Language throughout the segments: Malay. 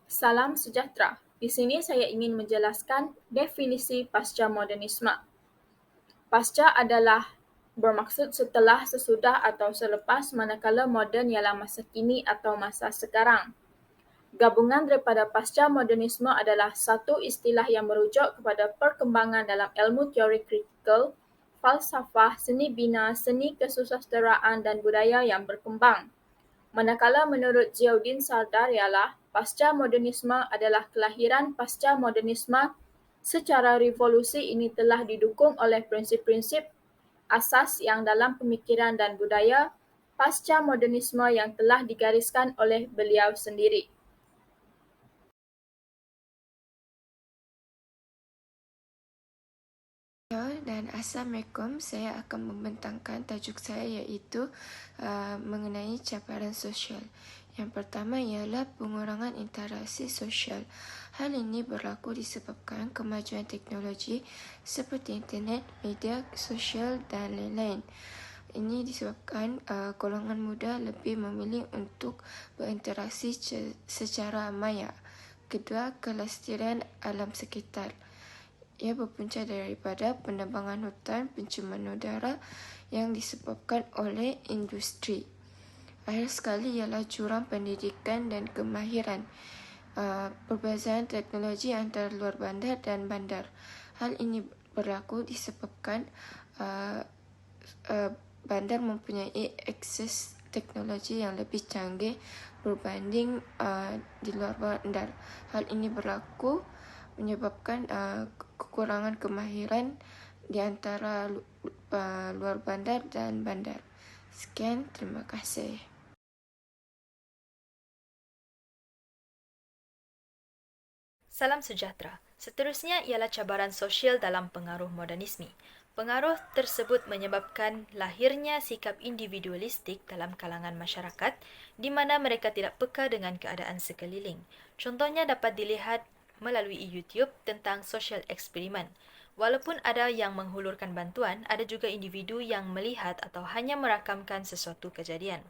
Salam sejahtera. Di sini saya ingin menjelaskan definisi pasca modernisme. Pasca adalah bermaksud setelah, sesudah atau selepas, manakala moden ialah masa kini atau masa sekarang. Gabungan daripada pasca modernisme adalah satu istilah yang merujuk kepada perkembangan dalam ilmu teori kritikal, falsafah, seni bina, seni kesusasteraan dan budaya yang berkembang. Manakala menurut Ziauddin Sardar ialah pasca modernisme adalah kelahiran pasca modernisme. Secara revolusi ini telah didukung oleh prinsip-prinsip asas yang dalam pemikiran dan budaya pasca modernisme yang telah digariskan oleh beliau sendiri. Dan Assalamualaikum, saya akan membentangkan tajuk saya iaitu mengenai cabaran sosial. Yang pertama ialah pengurangan interaksi sosial. Hal ini berlaku disebabkan kemajuan teknologi seperti internet, media sosial dan lain-lain. Ini disebabkan golongan muda lebih memilih untuk berinteraksi secara maya. Kedua, kelestarian alam sekitar. Ia berpunca daripada penebangan hutan, pencemaran udara yang disebabkan oleh industri. Akhir sekali ialah jurang pendidikan dan kemahiran. Perbezaan teknologi antara luar bandar dan bandar. Hal ini berlaku disebabkan bandar mempunyai akses teknologi yang lebih canggih berbanding di luar bandar. Hal ini berlaku menyebabkan kekurangan kemahiran di antara luar bandar dan bandar. Sekian, terima kasih. Salam sejahtera. Seterusnya ialah cabaran sosial dalam pengaruh modernisme. Pengaruh tersebut menyebabkan lahirnya sikap individualistik dalam kalangan masyarakat di mana mereka tidak peka dengan keadaan sekeliling. Contohnya dapat dilihat melalui YouTube tentang social eksperimen. Walaupun ada yang menghulurkan bantuan, ada juga individu yang melihat atau hanya merakamkan sesuatu kejadian.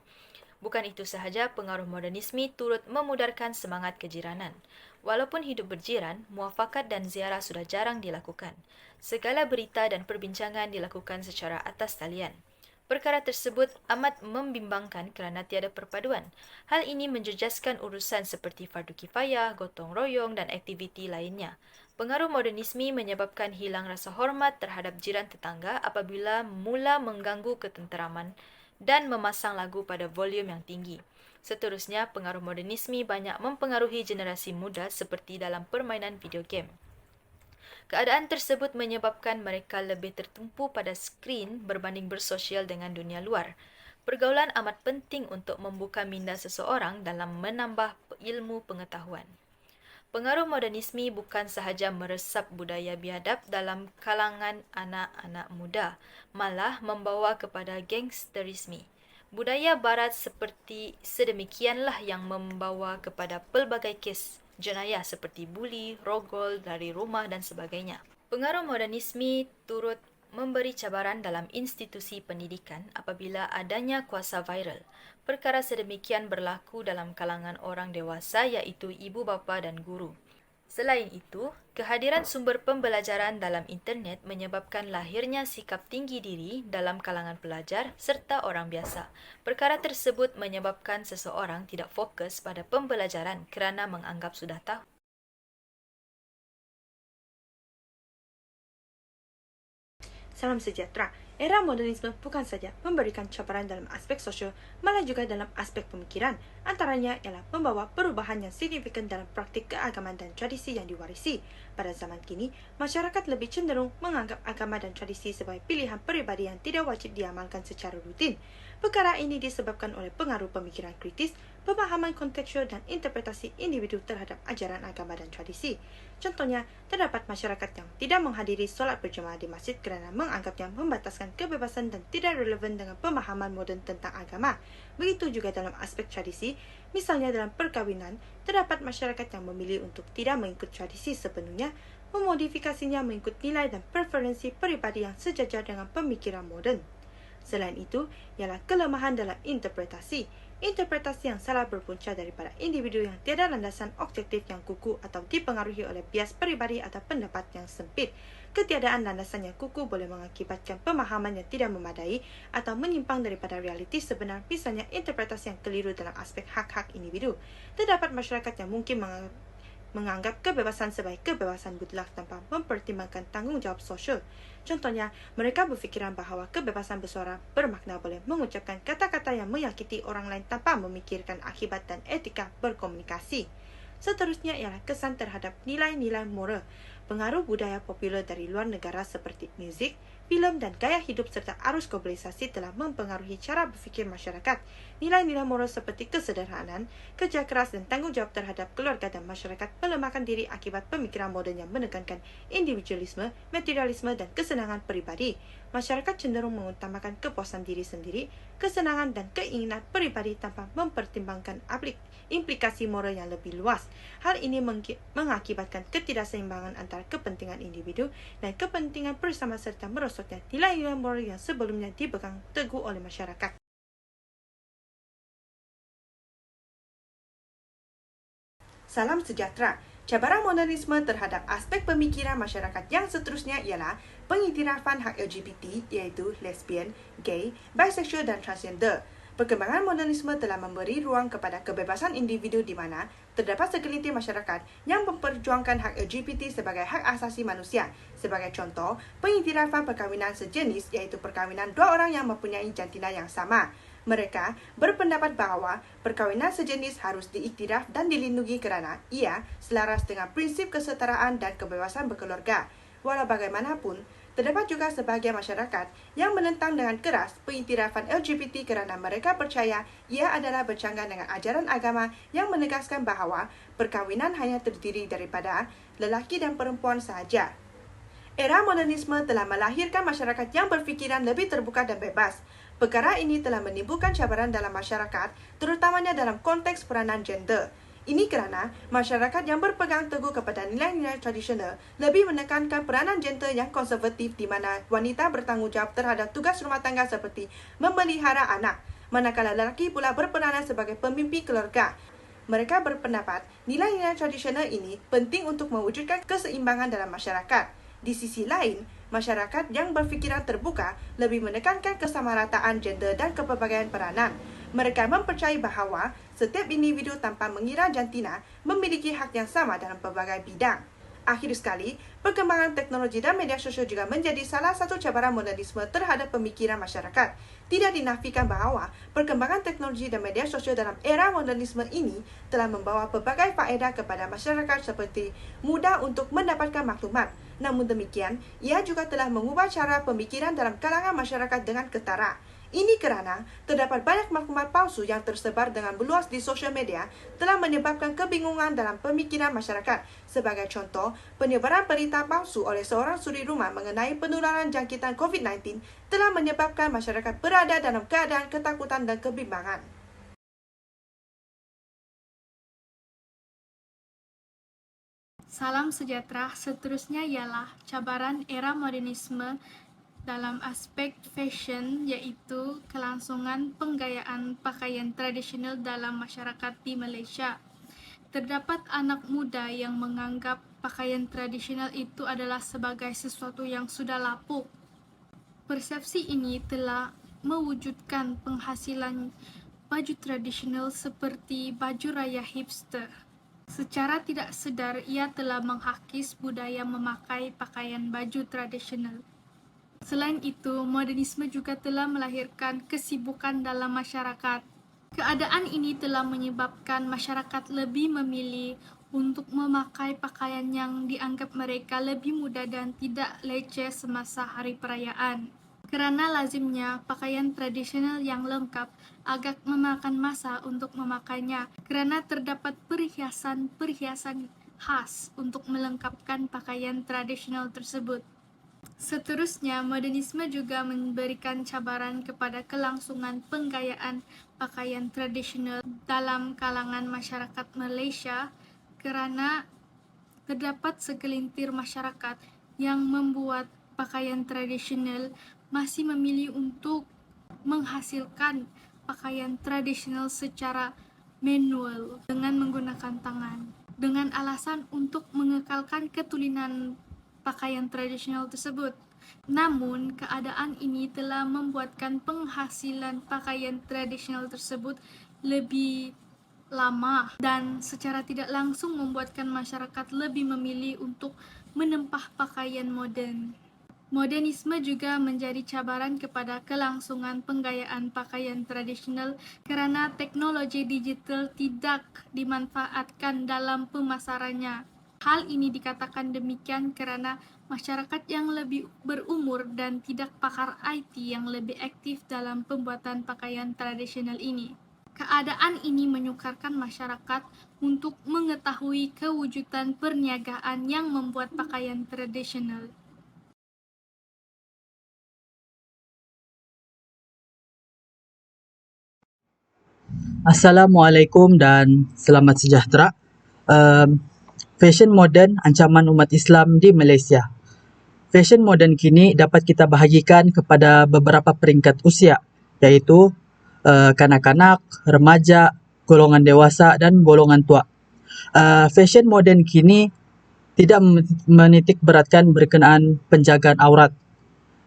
Bukan itu sahaja, pengaruh modernisme turut memudarkan semangat kejiranan. Walaupun hidup berjiran, muafakat dan ziarah sudah jarang dilakukan. Segala berita dan perbincangan dilakukan secara atas talian. Perkara tersebut amat membimbangkan kerana tiada perpaduan. Hal ini menjejaskan urusan seperti fardu kifayah, gotong royong dan aktiviti lainnya. Pengaruh modernisme menyebabkan hilang rasa hormat terhadap jiran tetangga apabila mula mengganggu ketenteraman dan memasang lagu pada volume yang tinggi. Seterusnya, pengaruh modernisme banyak mempengaruhi generasi muda seperti dalam permainan video game. Keadaan tersebut menyebabkan mereka lebih tertumpu pada skrin berbanding bersosial dengan dunia luar. Pergaulan amat penting untuk membuka minda seseorang dalam menambah ilmu pengetahuan. Pengaruh modernisme bukan sahaja meresap budaya biadab dalam kalangan anak-anak muda, malah membawa kepada gangsterisme. Budaya barat seperti sedemikianlah yang membawa kepada pelbagai kes jenayah seperti buli, rogol dari rumah dan sebagainya. Pengaruh modernisme turut memberi cabaran dalam institusi pendidikan apabila adanya kuasa viral. Perkara sedemikian berlaku dalam kalangan orang dewasa iaitu ibu bapa dan guru. Selain itu, kehadiran sumber pembelajaran dalam internet menyebabkan lahirnya sikap tinggi diri dalam kalangan pelajar serta orang biasa. Perkara tersebut menyebabkan seseorang tidak fokus pada pembelajaran kerana menganggap sudah tahu. Salam sejahtera. Era modernisme bukan saja memberikan cabaran dalam aspek sosial, malah juga dalam aspek pemikiran. Antaranya ialah membawa perubahan yang signifikan dalam praktik keagamaan dan tradisi yang diwarisi. Pada zaman kini, masyarakat lebih cenderung menganggap agama dan tradisi sebagai pilihan peribadi yang tidak wajib diamalkan secara rutin. Perkara ini disebabkan oleh pengaruh pemikiran kritis, pemahaman kontekstual dan interpretasi individu terhadap ajaran agama dan tradisi. Contohnya, terdapat masyarakat yang tidak menghadiri solat berjemaah di masjid kerana menganggapnya membataskan kebebasan dan tidak relevan dengan pemahaman moden tentang agama. Begitu juga dalam aspek tradisi, misalnya dalam perkahwinan, terdapat masyarakat yang memilih untuk tidak mengikut tradisi sepenuhnya, memodifikasinya mengikut nilai dan preferensi peribadi yang sejajar dengan pemikiran moden. Selain itu, ialah kelemahan dalam interpretasi. Interpretasi yang salah berpunca daripada individu yang tiada landasan objektif yang kukuh atau dipengaruhi oleh bias peribadi atau pendapat yang sempit. Ketiadaan landasan yang kukuh boleh mengakibatkan pemahaman yang tidak memadai atau menyimpang daripada realiti sebenar, misalnya interpretasi yang keliru dalam aspek hak-hak individu. Terdapat masyarakat yang mungkin menganggap kebebasan sebagai kebebasan mutlak tanpa mempertimbangkan tanggungjawab sosial. Contohnya, mereka berfikiran bahawa kebebasan bersuara bermakna boleh mengucapkan kata-kata yang menyakiti orang lain tanpa memikirkan akibat dan etika berkomunikasi. Seterusnya ialah kesan terhadap nilai-nilai moral. Pengaruh budaya popular dari luar negara seperti muzik, filem dan gaya hidup serta arus globalisasi telah mempengaruhi cara berfikir masyarakat. Nilai-nilai moral seperti kesederhanaan, kerja keras dan tanggungjawab terhadap keluarga dan masyarakat melemahkan diri akibat pemikiran moden yang menekankan individualisme, materialisme dan kesenangan peribadi. Masyarakat cenderung mengutamakan kepuasan diri sendiri, kesenangan dan keinginan peribadi tanpa mempertimbangkan implikasi moral yang lebih luas. Hal ini mengakibatkan ketidakseimbangan antara kepentingan individu dan kepentingan bersama serta merosotnya nilai-nilai moral yang sebelumnya dipegang teguh oleh masyarakat. Salam sejahtera. Cabaran modernisme terhadap aspek pemikiran masyarakat yang seterusnya ialah pengiktirafan hak LGBT, iaitu lesbian, gay, bisexual dan transgender. Perkembangan modernisme telah memberi ruang kepada kebebasan individu di mana terdapat segelintir masyarakat yang memperjuangkan hak LGBT sebagai hak asasi manusia. Sebagai contoh, pengiktirafan perkahwinan sejenis iaitu perkahwinan dua orang yang mempunyai jantina yang sama. Mereka berpendapat bahawa perkahwinan sejenis harus diiktiraf dan dilindungi kerana ia selaras dengan prinsip kesetaraan dan kebebasan berkeluarga. Walau bagaimanapun, terdapat juga sebahagian masyarakat yang menentang dengan keras pengiktirafan LGBT kerana mereka percaya ia adalah bercanggah dengan ajaran agama yang menegaskan bahawa perkahwinan hanya terdiri daripada lelaki dan perempuan sahaja. Era modernisme telah melahirkan masyarakat yang berfikiran lebih terbuka dan bebas. Perkara ini telah menimbulkan cabaran dalam masyarakat, terutamanya dalam konteks peranan gender. Ini kerana masyarakat yang berpegang teguh kepada nilai-nilai tradisional lebih menekankan peranan gender yang konservatif di mana wanita bertanggungjawab terhadap tugas rumah tangga seperti memelihara anak, manakala lelaki pula berperanan sebagai pemimpin keluarga. Mereka berpendapat nilai-nilai tradisional ini penting untuk mewujudkan keseimbangan dalam masyarakat. Di sisi lain, masyarakat yang berfikiran terbuka lebih menekankan kesamarataan gender dan kepelbagaian peranan. Mereka mempercayai bahawa setiap individu tanpa mengira jantina memiliki hak yang sama dalam pelbagai bidang. Akhir sekali, perkembangan teknologi dan media sosial juga menjadi salah satu cabaran modernisme terhadap pemikiran masyarakat. Tidak dinafikan bahawa perkembangan teknologi dan media sosial dalam era modernisme ini telah membawa pelbagai faedah kepada masyarakat seperti mudah untuk mendapatkan maklumat. Namun demikian, ia juga telah mengubah cara pemikiran dalam kalangan masyarakat dengan ketara. Ini kerana terdapat banyak maklumat palsu yang tersebar dengan meluas di sosial media telah menyebabkan kebingungan dalam pemikiran masyarakat. Sebagai contoh, penyebaran berita palsu oleh seorang suri rumah mengenai penularan jangkitan COVID-19 telah menyebabkan masyarakat berada dalam keadaan ketakutan dan kebimbangan. Salam sejahtera, seterusnya ialah cabaran era modernisme dalam aspek fashion, iaitu kelangsungan penggayaan pakaian tradisional dalam masyarakat di Malaysia. Terdapat anak muda yang menganggap pakaian tradisional itu adalah sebagai sesuatu yang sudah lapuk. Persepsi ini telah mewujudkan penghasilan baju tradisional seperti baju raya hipster. Secara tidak sedar, ia telah menghakis budaya memakai pakaian baju tradisional. Selain itu, modernisme juga telah melahirkan kesibukan dalam masyarakat. Keadaan ini telah menyebabkan masyarakat lebih memilih untuk memakai pakaian yang dianggap mereka lebih mudah dan tidak leceh semasa hari perayaan. Kerana lazimnya pakaian tradisional yang lengkap agak memakan masa untuk memakainya, kerana terdapat perhiasan khas untuk melengkapkan pakaian tradisional tersebut. Seterusnya, modernisme juga memberikan cabaran kepada kelangsungan penggayaan pakaian tradisional dalam kalangan masyarakat Malaysia kerana terdapat segelintir masyarakat yang membuat pakaian tradisional masih memilih untuk menghasilkan pakaian tradisional secara manual dengan menggunakan tangan, dengan alasan untuk mengekalkan ketulinan pakaian tradisional tersebut. Namun, keadaan ini telah membuatkan penghasilan pakaian tradisional tersebut lebih lama dan secara tidak langsung membuatkan masyarakat lebih memilih untuk menempah pakaian moden. Modernisme juga menjadi cabaran kepada kelangsungan penggayaan pakaian tradisional kerana teknologi digital tidak dimanfaatkan dalam pemasarannya. Hal ini dikatakan demikian kerana masyarakat yang lebih berumur dan tidak pakar IT yang lebih aktif dalam pembuatan pakaian tradisional ini. Keadaan ini menyukarkan masyarakat untuk mengetahui kewujudan perniagaan yang membuat pakaian tradisional. Assalamualaikum dan selamat sejahtera. Fashion moden ancaman umat Islam di Malaysia. Fashion moden kini dapat kita bahagikan kepada beberapa peringkat usia, iaitu kanak-kanak, remaja, golongan dewasa dan golongan tua. Fashion moden kini tidak menitik beratkan berkenaan penjagaan aurat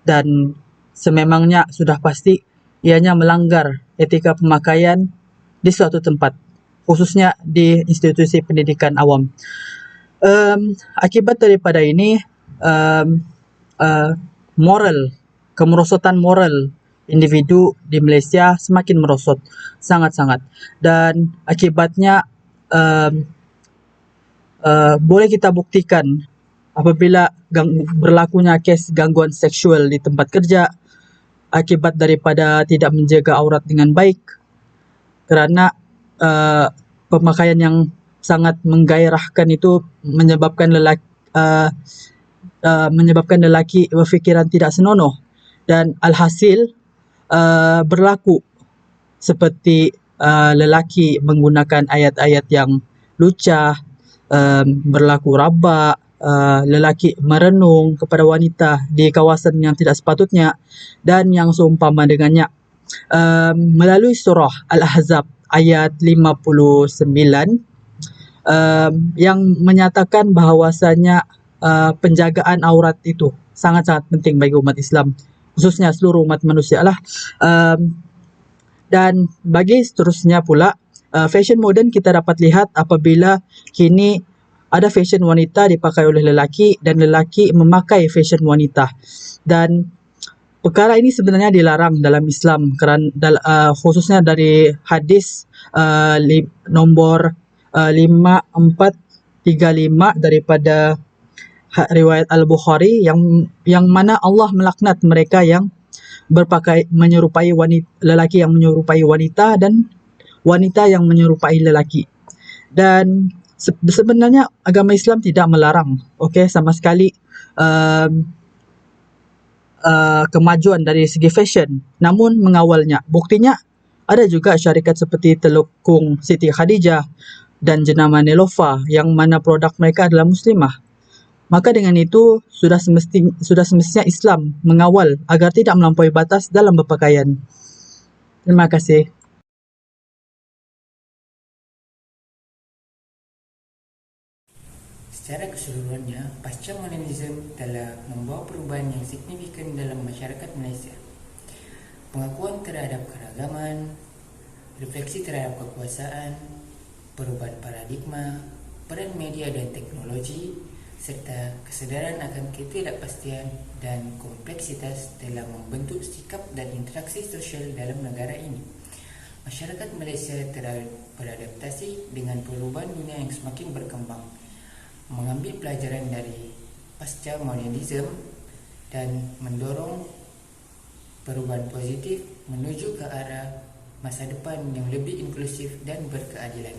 dan sememangnya sudah pasti ianya melanggar etika pemakaian di suatu tempat, khususnya di institusi pendidikan awam. Akibat daripada ini, kemerosotan moral individu di Malaysia semakin merosot, sangat-sangat. Dan akibatnya boleh kita buktikan apabila berlakunya kes gangguan seksual di tempat kerja akibat daripada tidak menjaga aurat dengan baik, kerana pemakaian yang sangat menggairahkan itu menyebabkan lelaki berfikiran tidak senonoh, dan alhasil berlaku seperti lelaki menggunakan ayat-ayat yang lucah, berlaku rabak, lelaki merenung kepada wanita di kawasan yang tidak sepatutnya dan yang seumpama dengannya. Melalui surah Al-Ahzab ayat 59 yang menyatakan bahawasanya penjagaan aurat itu sangat-sangat penting bagi umat Islam, khususnya seluruh umat manusia lah. Dan bagi seterusnya pula, fashion moden kita dapat lihat apabila kini ada fashion wanita dipakai oleh lelaki dan lelaki memakai fashion wanita. Dan perkara ini sebenarnya dilarang dalam Islam kerana khususnya dari hadis nombor 5435 daripada riwayat Al-Bukhari yang mana Allah melaknat mereka yang menyerupai lelaki yang menyerupai wanita dan wanita yang menyerupai lelaki. Dan sebenarnya agama Islam tidak melarang, sama sekali kemajuan dari segi fashion, namun mengawalnya. Buktinya ada juga syarikat seperti Telukung Siti Khadijah dan jenama Nelofa yang mana produk mereka adalah muslimah. Maka dengan itu sudah semestinya Islam mengawal agar tidak melampaui batas dalam berpakaian. Terima kasih. Secara keseluruhannya, pasca modernisme telah membawa perubahan yang signifikan dalam masyarakat Malaysia. Pengakuan terhadap keragaman, refleksi terhadap kekuasaan, perubahan paradigma, peran media dan teknologi, serta kesedaran akan ketidakpastian dan kompleksitas telah membentuk sikap dan interaksi sosial dalam negara ini. Masyarakat Malaysia telah beradaptasi dengan perubahan dunia yang semakin berkembang, mengambil pelajaran dari pasca modernisme dan mendorong perubahan positif menuju ke arah masa depan yang lebih inklusif dan berkeadilan.